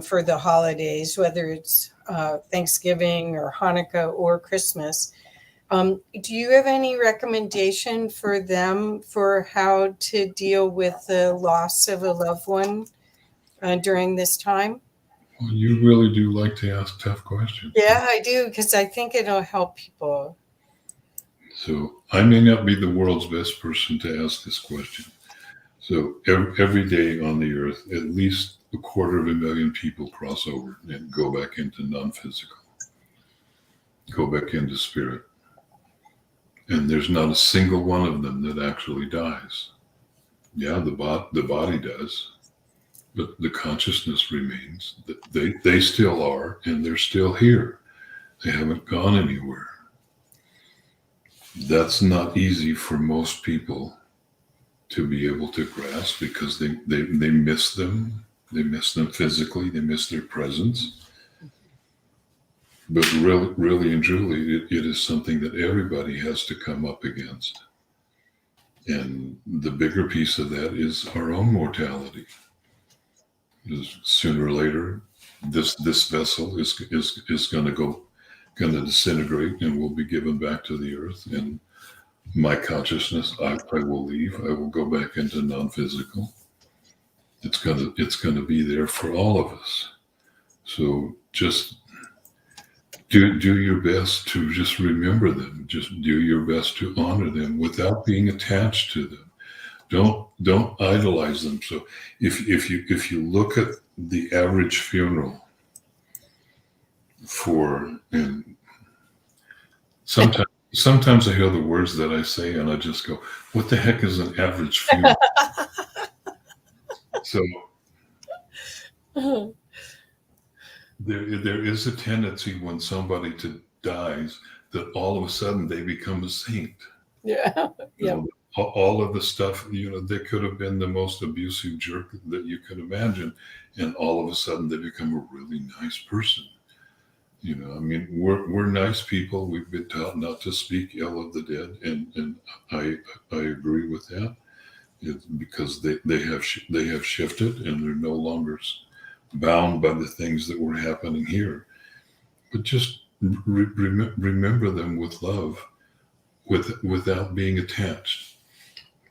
for the holidays, whether it's Thanksgiving or Hanukkah or Christmas. Do you have any recommendation for them for how to deal with the loss of a loved one during this time? Well, you really do like to ask tough questions. Yeah, I do, because I think it'll help people. So I may not be the world's best person to ask this question. So every day on the earth, at least 250,000 people cross over and go back into non-physical, go back into spirit. And there's not a single one of them that actually dies. Yeah, the body does, but the consciousness remains. They still are, and they're still here. They haven't gone anywhere. That's not easy for most people to be able to grasp because they miss them. They miss them physically. They miss their presence. But really and truly, it is something that everybody has to come up against. And the bigger piece of that is our own mortality. Because sooner or later, this vessel is going to disintegrate and will be given back to the earth. And my consciousness, I will leave. I will go back into non-physical. It's gonna be there for all of us. So just do your best to just remember them. Just do your best to honor them without being attached to them. Don't idolize them. So if you look at the average funeral for and sometimes I hear the words that I say and I just go, what the heck is an average funeral? So there is a tendency when somebody dies that all of a sudden they become a saint. Yeah. You know, all of the stuff, they could have been the most abusive jerk that you could imagine, and all of a sudden they become a really nice person. I mean, we're nice people. We've been taught not to speak ill of the dead, and I agree with that. It's because they have shifted and they're no longer bound by the things that were happening here. But just remember them with love, without being attached.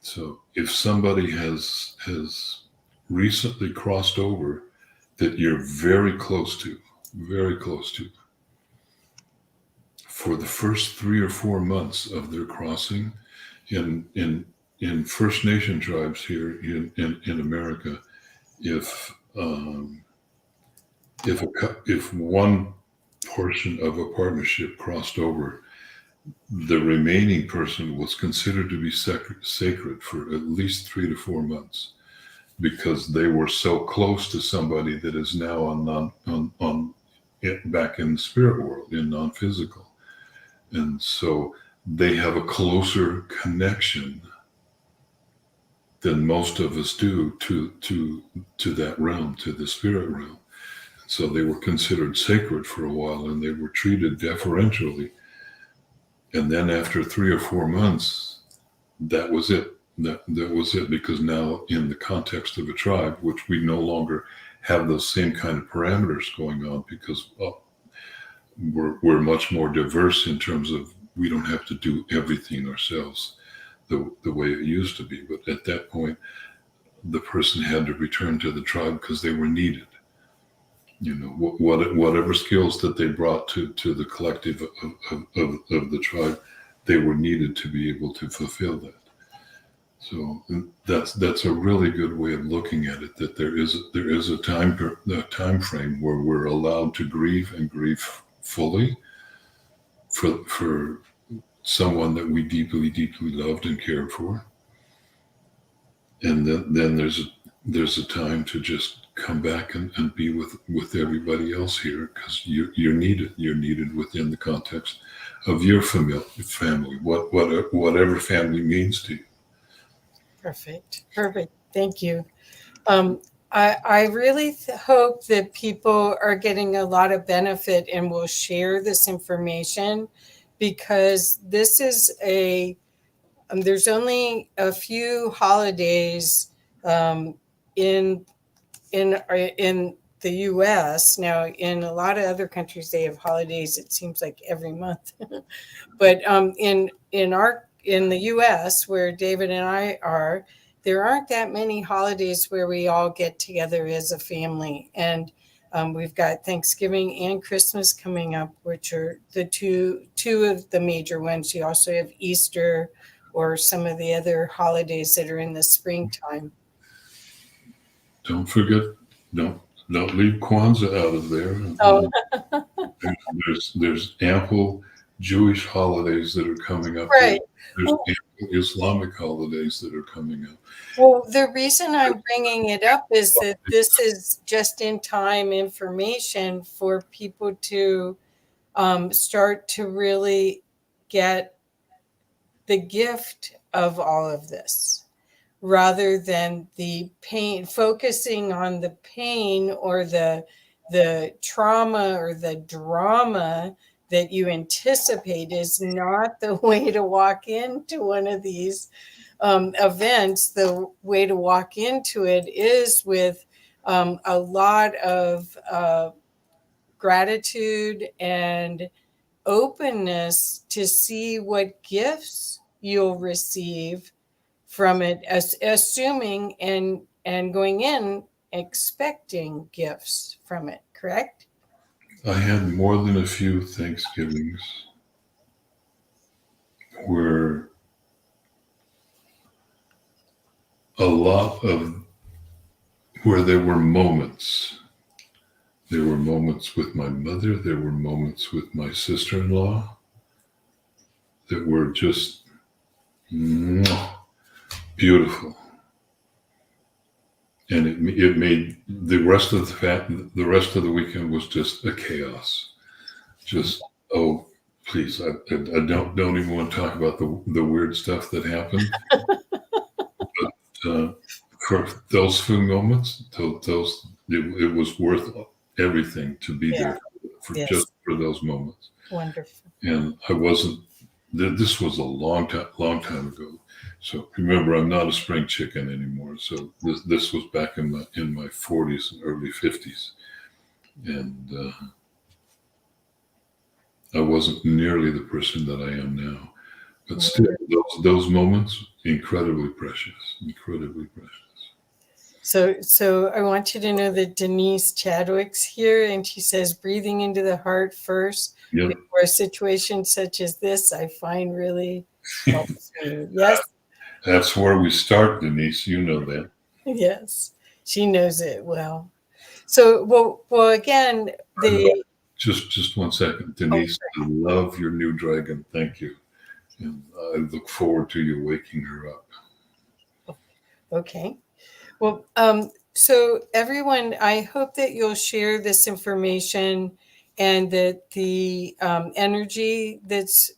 So if somebody has recently crossed over that you're very close to, for the first 3 or 4 months of their crossing, in First Nation tribes here in America, if one portion of a partnership crossed over, the remaining person was considered to be sacred for at least 3 to 4 months, because they were so close to somebody that is now back in the spirit world, in non-physical, and so they have a closer connection than most of us do to that realm, to the spirit realm. So they were considered sacred for a while, and they were treated deferentially. And then after 3 or 4 months, that was it. That was it, because now in the context of a tribe, which we no longer have those same kind of parameters going on, because we're much more diverse in terms of we don't have to do everything ourselves the way it used to be. But at that point, the person had to return to the tribe because they were needed. Whatever skills that they brought to the collective of the tribe, they were needed to be able to fulfill that. So that's a really good way of looking at it. That there is a time frame where we're allowed to grieve, and grieve fully for someone that we deeply loved and cared for, and then there's a time to just come back and be with everybody else here, because you're needed within the context of your family, whatever family means to you. Perfect. Perfect. Thank you. Um, I really hope that people are getting a lot of benefit and will share this information, because this is there's only a few holidays um, in in the U.S. Now, in a lot of other countries, they have holidays. It seems like every month, but in the U.S., where David and I are, there aren't that many holidays where we all get together as a family, and we've got Thanksgiving and Christmas coming up, which are the two of the major ones. You also have Easter or some of the other holidays that are in the springtime. Don't forget, don't don't leave Kwanzaa out of there. Oh, There's ample Jewish holidays that are coming up. right. There's Well, ample Islamic holidays that are coming up. well, the reason I'm bringing it up is that this is just in time information for people to start to really get the gift of all of this, rather than the pain, focusing on the pain or the trauma or the drama that you anticipate is not the way to walk into one of these events. The way to walk into it is with a lot of gratitude and openness to see what gifts you'll receive from it, as assuming and going in expecting gifts from it, correct? I had more than a few Thanksgivings where a lot of where there were moments. There were moments with my mother. There were moments with my sister-in-law that were just beautiful, and it made the rest of the weekend was just a chaos. Just oh, please, I don't even want to talk about the weird stuff that happened. But for those few moments, it was worth everything to be Yeah. there for Yes. just for those moments. Wonderful. And I wasn't. This was a long time ago. So remember, I'm not a spring chicken anymore. So this was back in my 40s and early 50s, and I wasn't nearly the person that I am now. But still, those moments, incredibly precious, incredibly precious. So I want you to know that Denise Chadwick's here, and she says, breathing into the heart first Yep. before a situation such as this, I find really helps me. Yes, That's where we start, Denise. You know that. yes, she knows it well. So, well, again, the Just 1 second, oh, Denise. I love your new dragon. Thank you, and I look forward to you waking her up. okay. Well, so everyone, I hope that you'll share this information, and that the energy that's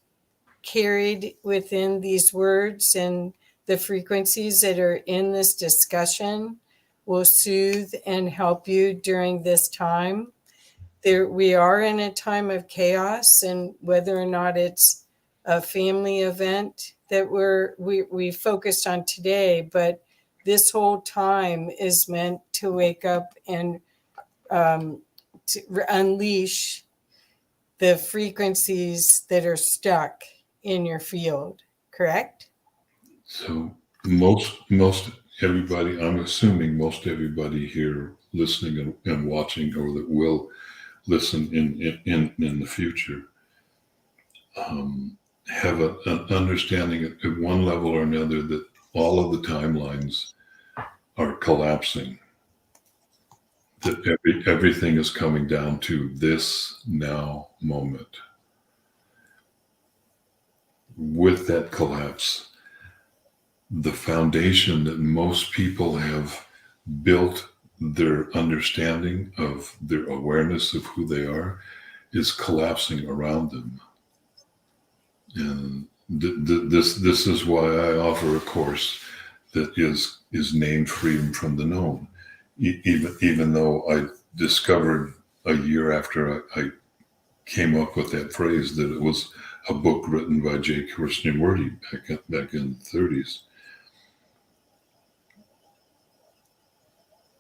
carried within these words and the frequencies that are in this discussion will soothe and help you during this time. We are in a time of chaos, and whether or not it's a family event that we focused on today, but this whole time is meant to wake up and to unleash the frequencies that are stuck in your field, correct? So most everybody, I'm assuming most everybody here listening and watching, or that will listen in the future, have an understanding at one level or another that all of the timelines are collapsing. That everything is coming down to this now moment. With that collapse, the foundation that most people have built their understanding of their awareness of who they are is collapsing around them. And this is why I offer a course that is named Freedom from the Known. Even though I discovered a year after I came up with that phrase that it was a book written by J. Krishnamurti back in the 30s.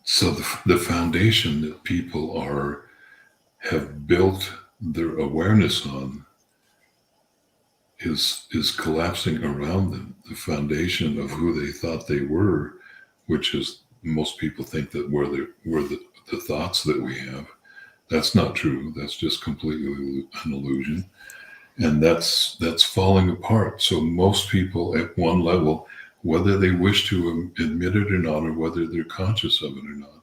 So the foundation that people have built their awareness on is collapsing around them. The foundation of who they thought they were, which is most people think that we're the thoughts that we have. That's not true. That's just completely an illusion, and that's falling apart. So most people at one level, whether they wish to admit it or not, or whether they're conscious of it or not,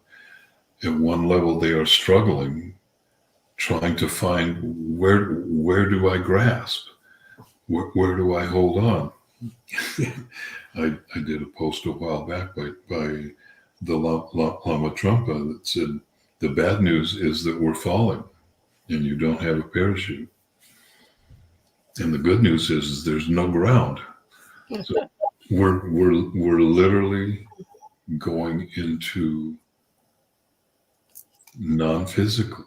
at one level they are struggling, trying to find where do I grasp, where do I hold on. I did a post a while back by the Lama Trumpa that said the bad news is that we're falling and you don't have a parachute. And the good news is there's no ground. So we're literally going into non-physical.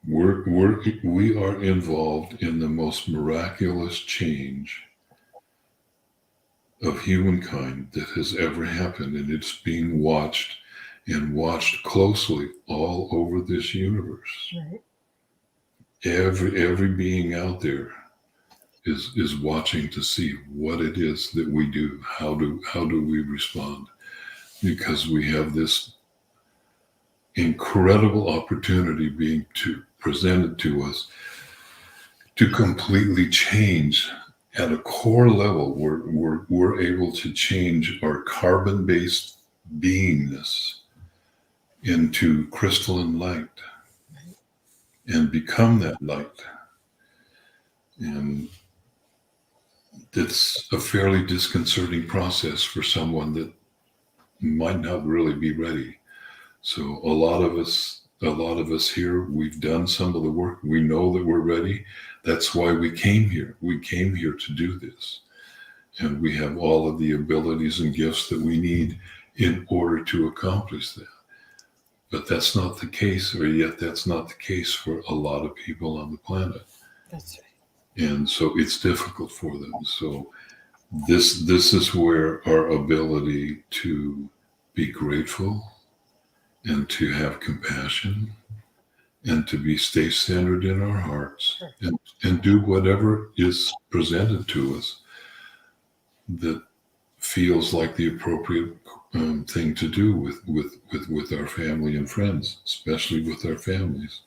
We are involved in the most miraculous change of humankind that has ever happened, and it's being watched and watched closely all over this universe. Right. Every being out there is watching to see what it is that we do. How do we respond? Because we have this incredible opportunity being presented to us to completely change at a core level. We're able to change our carbon-based beingness into crystalline light and become that light. And it's a fairly disconcerting process for someone that might not really be ready. So a lot of us here, we've done some of the work. We know that we're ready. That's why we came here. We came here to do this. And we have all of the abilities and gifts that we need in order to accomplish that. But that's not the case, or yet that's not the case for a lot of people on the planet. That's right. And so it's difficult for them. So this is where our ability to be grateful and to have compassion and to stay centered in our hearts and do whatever is presented to us that feels like the appropriate thing to do with our family and friends, especially with our families.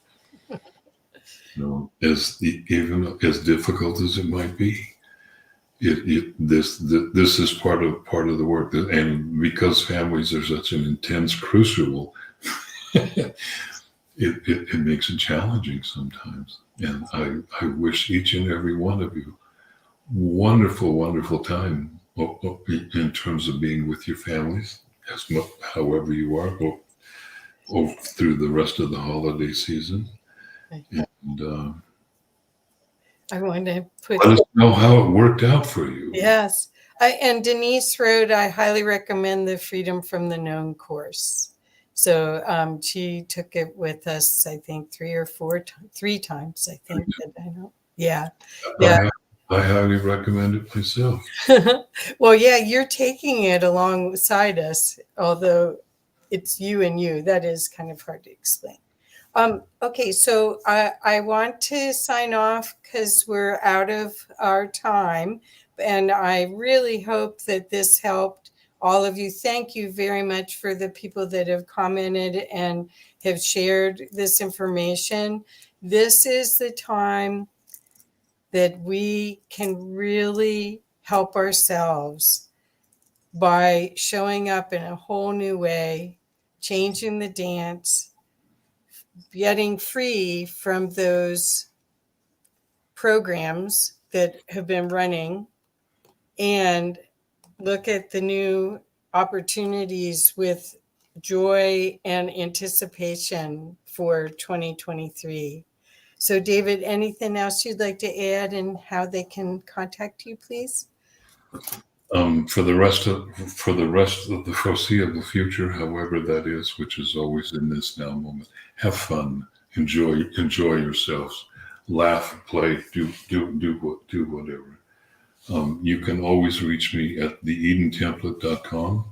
Even as difficult as it might be, this is part of the work. And because families are such an intense crucible, it makes it challenging sometimes. And I wish each and every one of you wonderful time in terms of being with your families, however you are, or through the rest of the holiday season. And I want to put. let us know how it worked out for you. Yes. And Denise wrote, I highly recommend the Freedom from the Known course. So she took it with us, I think, 3 times, I think. That I know. Yeah. Yeah. I highly recommend it myself. Well, yeah, you're taking it alongside us, although it's you and you. That is kind of hard to explain. Okay, so I want to sign off because we're out of our time. And I really hope that this helped all of you. Thank you very much for the people that have commented and have shared this information. This is the time that we can really help ourselves by showing up in a whole new way, changing the dance, getting free from those programs that have been running, and look at the new opportunities with joy and anticipation for 2023. So, David, anything else you'd like to add and how they can contact you, please? For the rest of the foreseeable future, however that is, which is always in this now moment, have fun, enjoy yourselves, laugh, play, do whatever. You can always reach me at theedentemplate.com.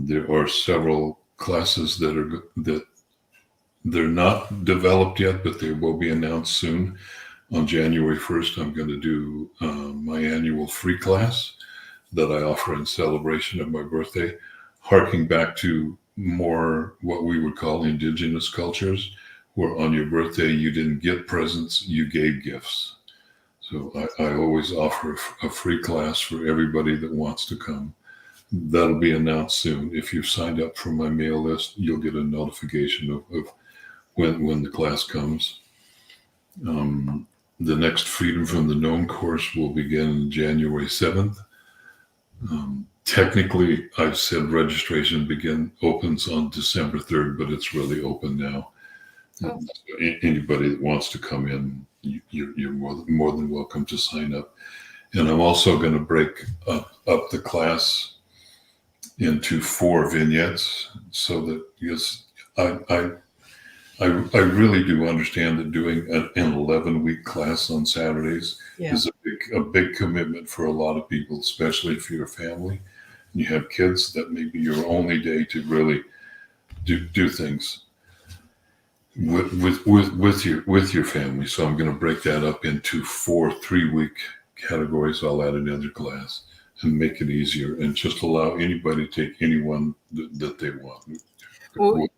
There are several classes that they're not developed yet, but they will be announced soon. On January 1st, I'm going to do my annual free class that I offer in celebration of my birthday, harking back to more what we would call indigenous cultures, where on your birthday you didn't get presents, you gave gifts. So I always offer a free class for everybody that wants to come. That'll be announced soon. If you've signed up for my mail list, you'll get a notification of when the class comes. The next Freedom from the Known course will begin January 7th. Technically, I've said registration opens on December 3rd, but it's really open now. Oh. Anybody that wants to come in, you're more than welcome to sign up. And I'm also going to break up the class into 4 vignettes, so that, because I really do understand that doing an 11-week class on Saturdays is a big commitment for a lot of people, especially if you're a family and you have kids. That may be your only day to really do things with your family. So I'm going to break that up into 4 3-week categories. I'll add another class and make it easier, and just allow anybody to take anyone that they want. Well,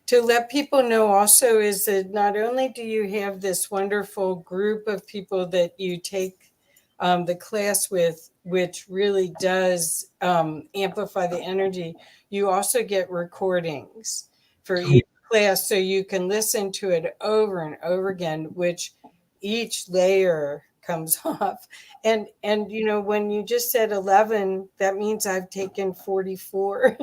to let people know also is that not only do you have this wonderful group of people that you take the class with, which really does amplify the energy, you also get recordings for each class, so you can listen to it over and over again, which each layer comes off. And you know, when you just said 11, that means I've taken 44.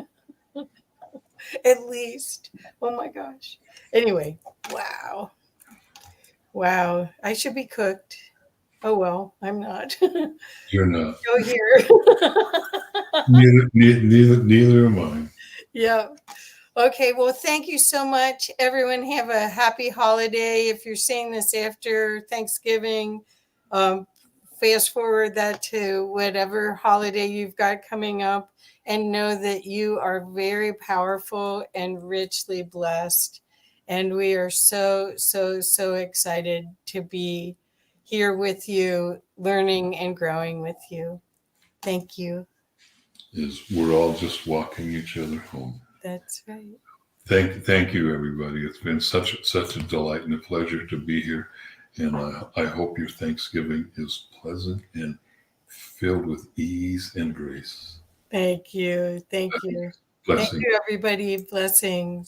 At least. Oh my gosh. Anyway, wow. Wow. I should be cooked. Oh well, I'm not. You're not. Go here. Neither am I. Yeah. Okay. Well, thank you so much. Everyone have a happy holiday. If you're seeing this after Thanksgiving, fast forward that to whatever holiday you've got coming up, and know that you are very powerful and richly blessed. And we are so, so, so excited to be here with you, learning and growing with you. Thank you. We're all just walking each other home. That's right. Thank you, everybody. It's been such a delight and a pleasure to be here, and I hope your Thanksgiving is pleasant and filled with ease and grace. Thank you. Thank you. Thank Blessings. you, everybody. Blessings.